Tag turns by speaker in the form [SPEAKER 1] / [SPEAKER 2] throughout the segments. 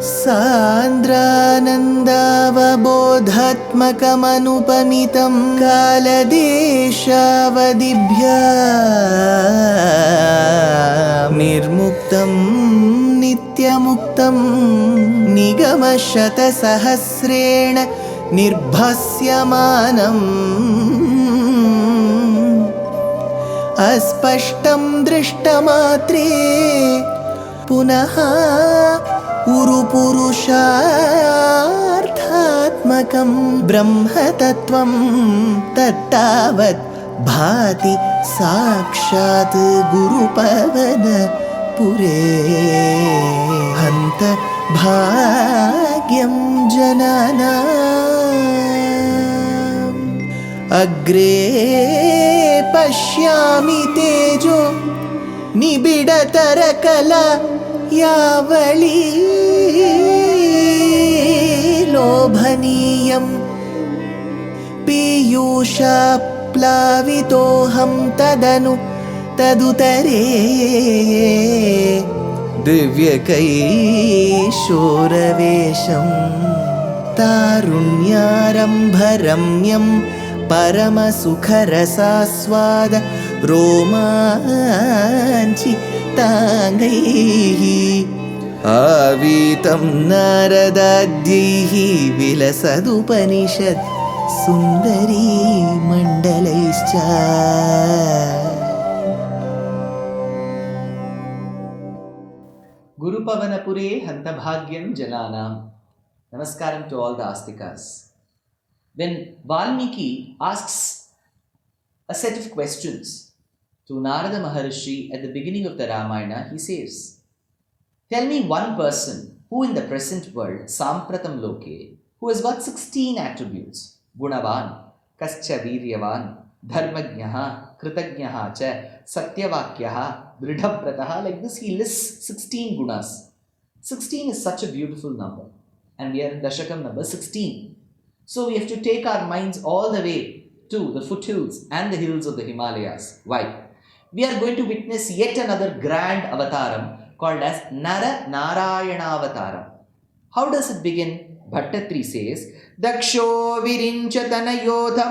[SPEAKER 1] सान्द्रानन्दावबोधात्मकमनुपमितं कालदेशावदिभ्या निर्मुक्तं नित्यमुक्तं निगमशतसहस्रेण निर्भास्यमानम् अस्पष्टं दृष्टमात्रे पुनः उरुपुरुषार्थात्मकं ब्रह्मतत्त्वं तत्तावत् भाति साक्षात् गुरुपवनपुरे हन्त भाग्यं जनानाम् अग्रे पश्यामि तेजो निबिडतरकला यावली लोभनीयं पीयूषाप्लावितोऽहं तदुतरे दिव्यकैशोरवेशं तारुण्यारम्भरम्यं परमसुखरसास्वाद रोमाञ्चिताङ्गैः आवीतं नारदाद्यैः विलसदुपनिषत् सुन्दरी मण्डलैश्च.
[SPEAKER 2] Gurupavanapure Hantabhagyam Jananam. Namaskaram to all the Astikas. When Valmiki asks a set of questions to Narada Maharishi at the beginning of the Ramayana, he says, tell me one person who in the present world, Sampratam Loke, who has got 16 attributes. Gunavan, Kascha Viryavan, Dharmajnaha, Kritagnaha cha, Satyavakyaha, Dridhaprataha. Like this, he lists 16 gunas. 16 is such a beautiful number. And we are in Dashakam number 16. So we have to take our minds all the way to the foothills and the hills of the Himalayas. Why? We are going to witness yet another grand avataram called as Nara-Narayana avataram. How does it begin? Bhattatri says, Daksho virinchatana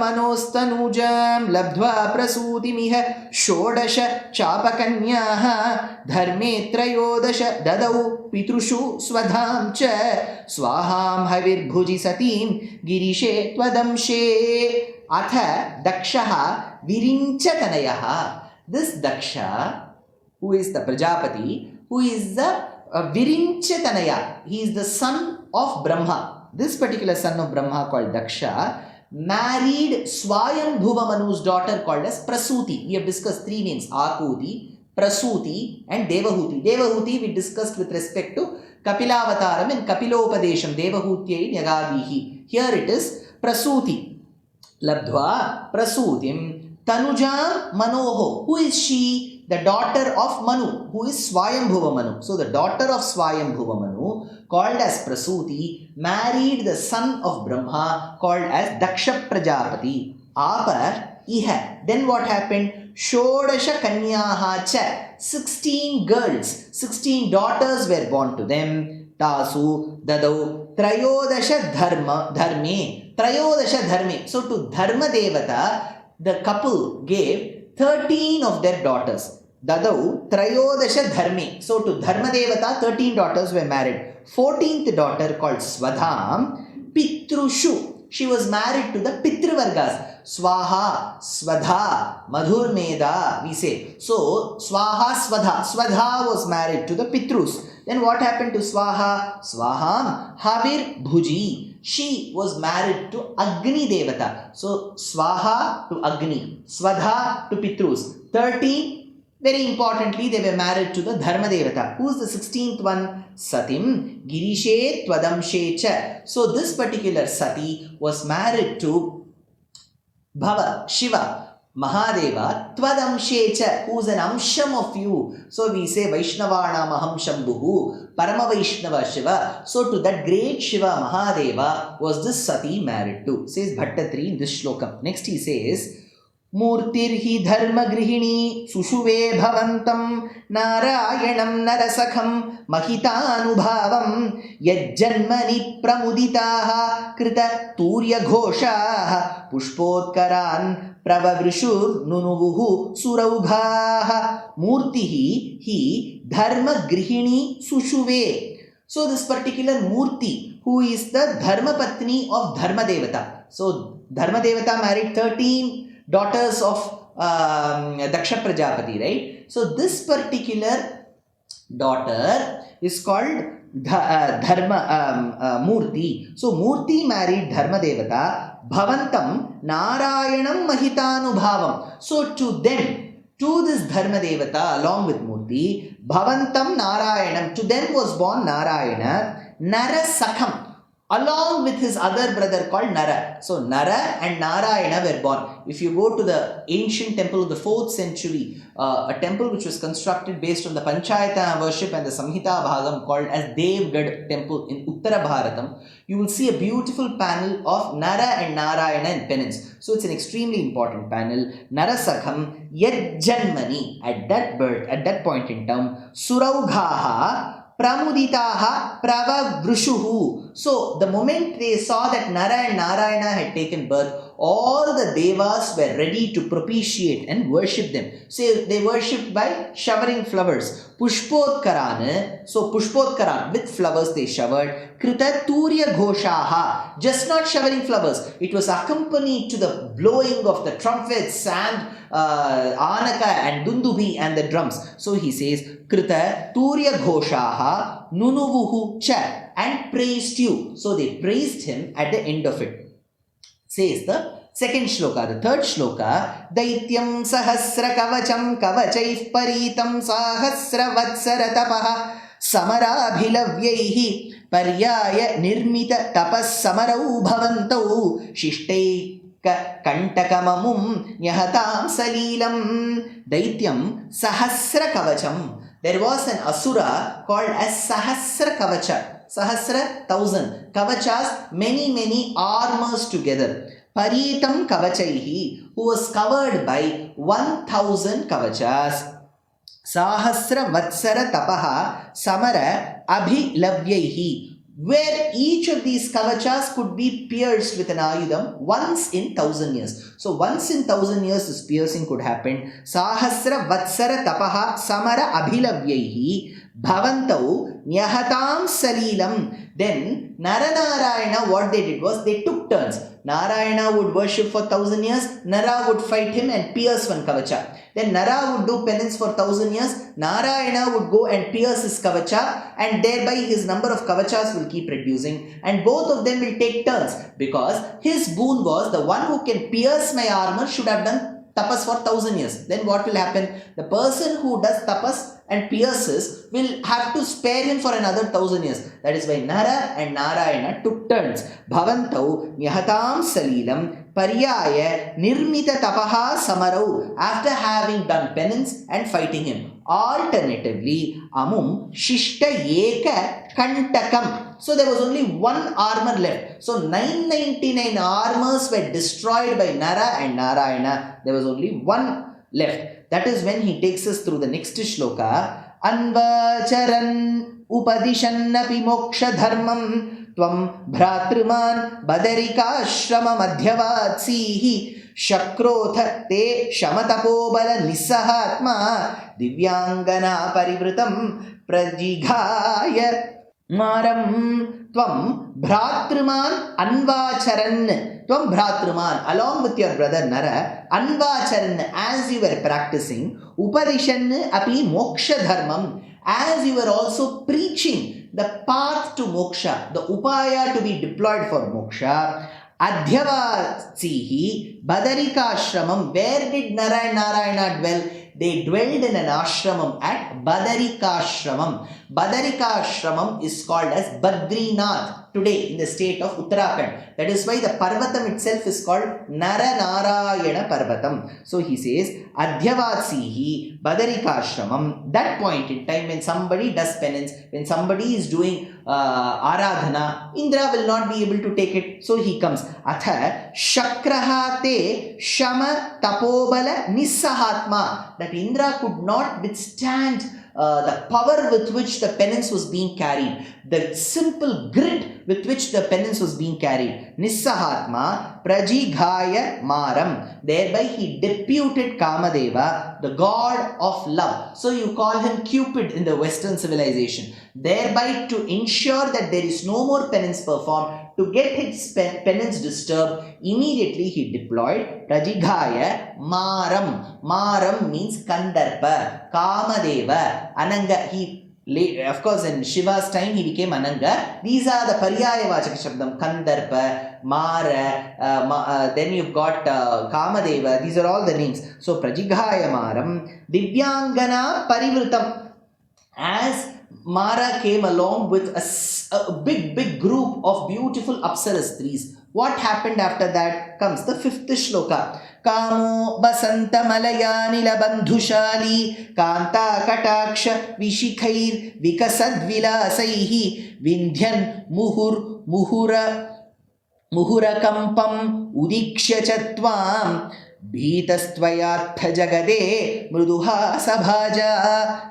[SPEAKER 2] manostanujam labdva prasutimiha shodasha chapakanyaha dharme trayodasha dadau pitrushu swadham cha swaham havir bhuji satim girishe twadamshe atha dakshaha virinchatanayaha. This Daksha, who is the Prajapati, who is the Virinchatanaya, he is the son of Brahma. This particular son of Brahma called Daksha married Swayambhuva Manu's daughter called as Prasuti. We have discussed three names, Akuti, Prasuti and Devahuti. Devahuti we discussed with respect to Kapilavataram and Kapilopadesham, Devahutyai Nyagadihi. Here it is Prasuti. Labdhva Prasutim Tanujam Manoho. Who is she? The daughter of Manu, who is Swayambhuva Manu. So the daughter of Swayambhuva Manu, called as Prasuti, married the son of Brahma, called as Daksha Prajapati. Apar Iha. Then what happened? Shodasha Kanyaha cha. 16 girls, 16 daughters were born to them. Tasu Dadau Trayodasha Dharme. Trayodasha Dharme. So to Dharma Devata, the couple gave 13 of their daughters. Dadau Trayodasha Dharme. So to Dharma Devata, 13 daughters were married. 14th daughter called Swadham Pitrushu. She was married to the Pitrivargas. Swaha, Swadha, Madhur Meda, we say. So Swaha, Swadha. Swadha was married to the Pitrus. Then what happened to Swaha? Swaham Havir Bhuji. She was married to Agni Devata. So Swaha to Agni, Swadha to Pitrus. 13, very importantly, they were married to the Dharma Devata. Who is the 16th one? Satim Girishe Twadamshe cha. So this particular Sati was married to Bhava, Shiva, Mahadeva, Twadamshecha, who is an amsham of you. So we say Vaishnavana Maham Shambhuhu, Parama Vaishnava Shiva. So to that great Shiva Mahadeva was this Sati married to, says Bhattatri in this shlokam. Next he says, मूर्तिर्हि धर्मगृहिणी सुषुवे भवन्तं नारायणं नरसखं महितानुभावं यज्जन्मनि प्रमुदिताः कृततूर्यघोषाः पुष्पोत्करान् प्रववृषुर्नुनुवुः सुरौघाः मूर्तिः हि धर्मगृहिणी सुषुवे. So this particular Murti, who is the Dharma Patni of Dharma Devata. So Dharma Devata married 13 daughters of Daksha Prajapati, right? So this particular daughter is called Murti. So Murti married Dharma Devata, Bhavantam Narayanam Mahitanubhavam. So to them, to this Dharma Devata along with Murti, Bhavantam Narayanam, to them was born Narayana, Narasakham, along with his other brother called Nara. So Nara and Narayana were born. If you go to the ancient temple of the 4th century, a temple which was constructed based on the Panchayata worship and the Samhita Bhagam called as Devgad temple in Uttara Bharatam, you will see a beautiful panel of Nara and Narayana in penance. So it's an extremely important panel. Narasakham Yajjanmani, at that birth, at that point in time, Suraughaha Pramuditaha Pravavrushuhu. So the moment they saw that Nara and Narayana had taken birth, all the devas were ready to propitiate and worship them. So they worshipped by showering flowers. Pushpotkarana, so Pushpotkaran, with flowers they showered. Kritaturya Ghoshaha, just not showering flowers. It was accompanied to the blowing of the trumpets and Anaka and Dundubi and the drums. So he says, Krita Turya Ghoshaha Nunuvuhu Cha, and praised you. So they praised him at the end of it. Says the second shloka. The third shloka, Daityam Sahasra-Kavacham Kavachaif Paritam Sahasra-Vatsara-Tapaha Samarabhilavyaihi Paryaya Nirmita Tapas Samarau Bhavantau Shishtei Kantakamamum Nyahatam Salilam. Daityam Sahasra-Kavacham. There was an asura called as Sahasra-Kavacha. Sahasra, 1,000. Kavachas, many armors together. Paritam Kavachaihi, who was covered by 1,000 Kavachas. Sahasra-Vatsara Tapaha Samara Abhilavyaihi, where each of these kavachas could be pierced with an ayudam once in 1,000 years. So once in 1,000 years this piercing could happen. Sahasra-Vatsara Tapaha Samara Abhilavyaihi Bhavantau Nyahatam Salilam. Then Nara-Narayana, what they did was they took turns. Narayana would worship for 1,000 years, Nara would fight him and pierce one kavacha. Then Nara would do penance for 1,000 years, Narayana would go and pierce his kavacha, and thereby his number of kavachas will keep reducing, and both of them will take turns, because his boon was the one who can pierce my armor should have done tapas for 1,000 years. Then what will happen? The person who does tapas and pierces will have to spare him for another 1,000 years. That is why Nara and Narayana took turns. Bhavantau Nyahatam Salilam Paryaya Nirmita Tapaha Samarau, after having done penance and fighting him. Alternatively, Amum Shishta Eka Kantakam. So there was only one armor left. So 999 armors were destroyed by Nara and Narayana. There was only one left. That is when he takes us through the next shloka. Anvacharan upadishannapi moksha dharmam tvam bhratriman badarikashrama madhyavatsihi shakrotha te shamatapobala nisahatma divyangana parivritam prajighaya maram tvam bhratriman anvacharan. Tvam Bhratriman, along with your brother Nara, Anvacharan, as you were practicing, Upadishan api moksha dharmam, as you were also preaching the path to moksha, the upaya to be deployed for moksha. Adhyavatsihi Badarikashramam, where did Nara and Narayana dwell? They dwelled in an ashramam at Badarikashramam. Badarikashramam is called as Badrinath today in the state of Uttarakhand. That is why the Parvatam itself is called Nara-Narayana Parvatam. So he says, Adhyavatsihi Badarikashramam. That point in time when somebody does penance, when somebody is doing aradhana, Indra will not be able to take it. So he comes. Atha shakraha te shama tapobala nissahatma. That Indra could not withstand the power with which the penance was being carried, the simple grit with which the penance was being carried. Nissahatma prajighaya maram. Thereby he deputed Kamadeva, the god of love. So you call him Cupid in the Western civilization. Thereby to ensure that there is no more penance performed, to get his penance disturbed, immediately he deployed Prajighaya Maram. Maram means Kandarpa, Kamadeva, Ananga. Of course, in Shiva's time, he became Ananga. These are the Paryaya Vachaka Shabdam, Kandarpa, Mara, then you've got Kamadeva. These are all the names. So, Prajighaya Maram, Divyangana Parivritam. As Mara came along with a big group of beautiful Apsara Stris, what happened after that? Comes the fifth shloka. Kamo basanta malayanila bandhushali kanta kataksha vishikhair vikasad vilasaihi vindhyan muhurakampam udikshya chatvam भीतस्त्वयात्थ जगदे मृदुहा सभाजा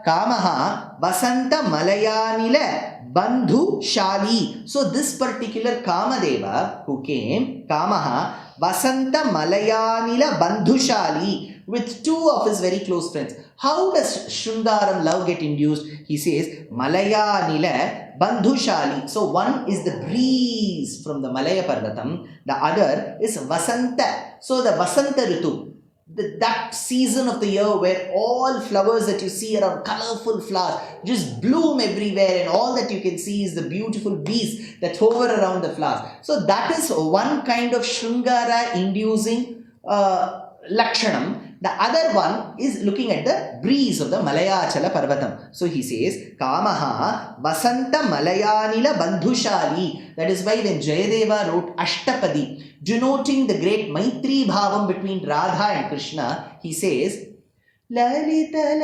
[SPEAKER 2] kamaha vasanta malayanila bandhushali. So this particular Kamadeva who came, Kamaha vasanta malayanila bandhushali, with two of his very close friends. How does Shungaram love get induced? He says Malayanila Bandhushali. So one is the breeze from the Malaya Parvatam, the other is Vasanta. So the Vasanta Ritu, that season of the year where all flowers that you see around, colorful flowers, just bloom everywhere, and all that you can see is the beautiful bees that hover around the flowers. So that is one kind of Shungara inducing Lakshanam. The other one is looking at the breeze of the Malayachala Parvatam. So he says, Kamaha Vasanta Malayanila Bandhushali. That is why when Jayadeva wrote Ashtapadi, denoting the great Maitri Bhavam between Radha and Krishna, he says, Lalita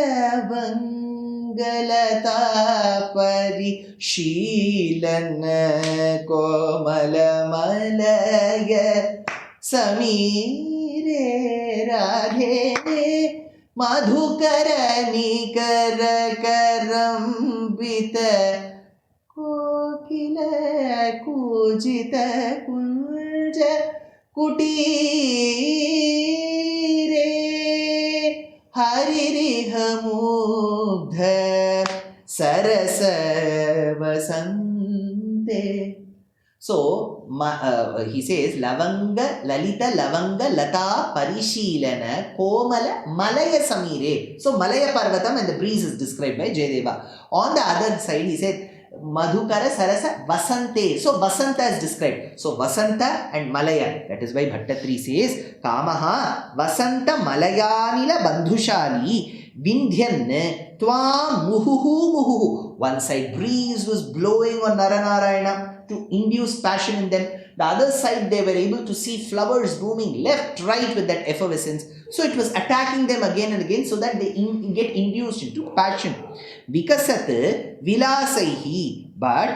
[SPEAKER 2] Lavangalata Pari Sheelana Komala Malaya Samir Radhe Madhukaranikarakaram Vita Kokila Kujita Kunja Kutire Haririhamugdha Sarasa Vasante. So, he says, Lavanga, Lalita, Lavanga, Lata, Parishilana, Komala, Malaya Samire. So, Malaya Parvatam and the breeze is described by Jayadeva. On the other side, he said, Madhukara, Sarasa, Vasante. So, Vasanta is described. So, Vasanta and Malaya. That is why Bhattatri says, Kamaha, Vasanta, Malayanila, Bandhushali, Vindhyan, Twa, Muhuhu. One side breeze was blowing on Nara-Narayana to induce passion in them. The other side, they were able to see flowers blooming left, right with that effervescence. So it was attacking them again and again so that they get induced into passion. Vikasat vilasaihi. But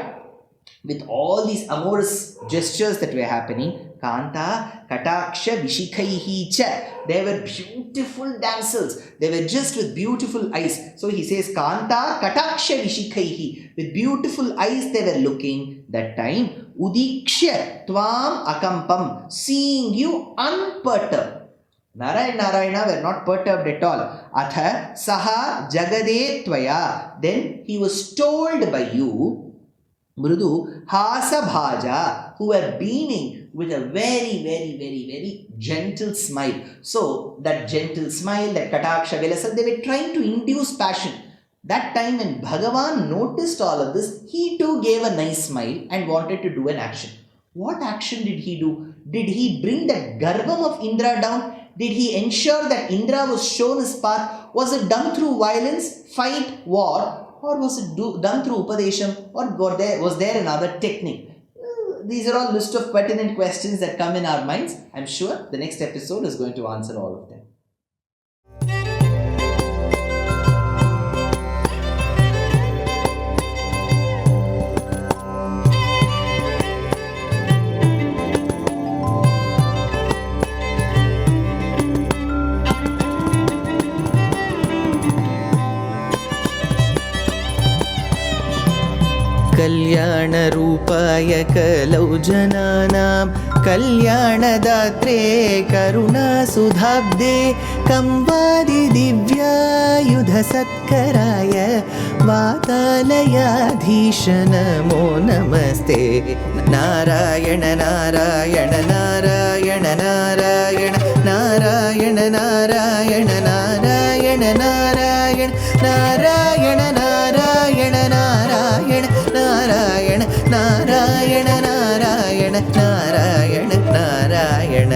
[SPEAKER 2] with all these amorous gestures that were happening, Kanta Kataksha Vishikhaihi cha. They were beautiful damsels. They were just with beautiful eyes. So he says, Kanta Kataksha Vishikhaihi. With beautiful eyes they were looking. That time, Udiksha Tvam Akampam. Seeing you unperturbed. Nara and Narayana were not perturbed at all. Atha Saha Jagade Tvaya. Then he was told by you, Mrudu Hasa Bhaja, who were beaming with a very gentle smile. So that gentle smile, that Kataksha Vilasa, they were trying to induce passion. That time when Bhagavan noticed all of this, he too gave a nice smile and wanted to do an action. What action did he do? Did he bring that Garvam of Indra down? Did he ensure that Indra was shown his path? Was it done through violence, fight, war? Or was it done through Upadesham? Or was there another technique? These are all list of pertinent questions that come in our minds. I'm sure the next episode is going to answer all of them.
[SPEAKER 1] कल्याणरूपाय कलौ जनानां कल्याणदात्रे करुणासुधाब्दे कंवादिदिव्यायुधसत्कराय वातालयाधीश नमो नमस्ते। नारायण नारायण नारायण नारायण नारायण नारायण नारायण नारायण नारायण नारायण नारायण नारायण नारायण नारायण नारायण नारायण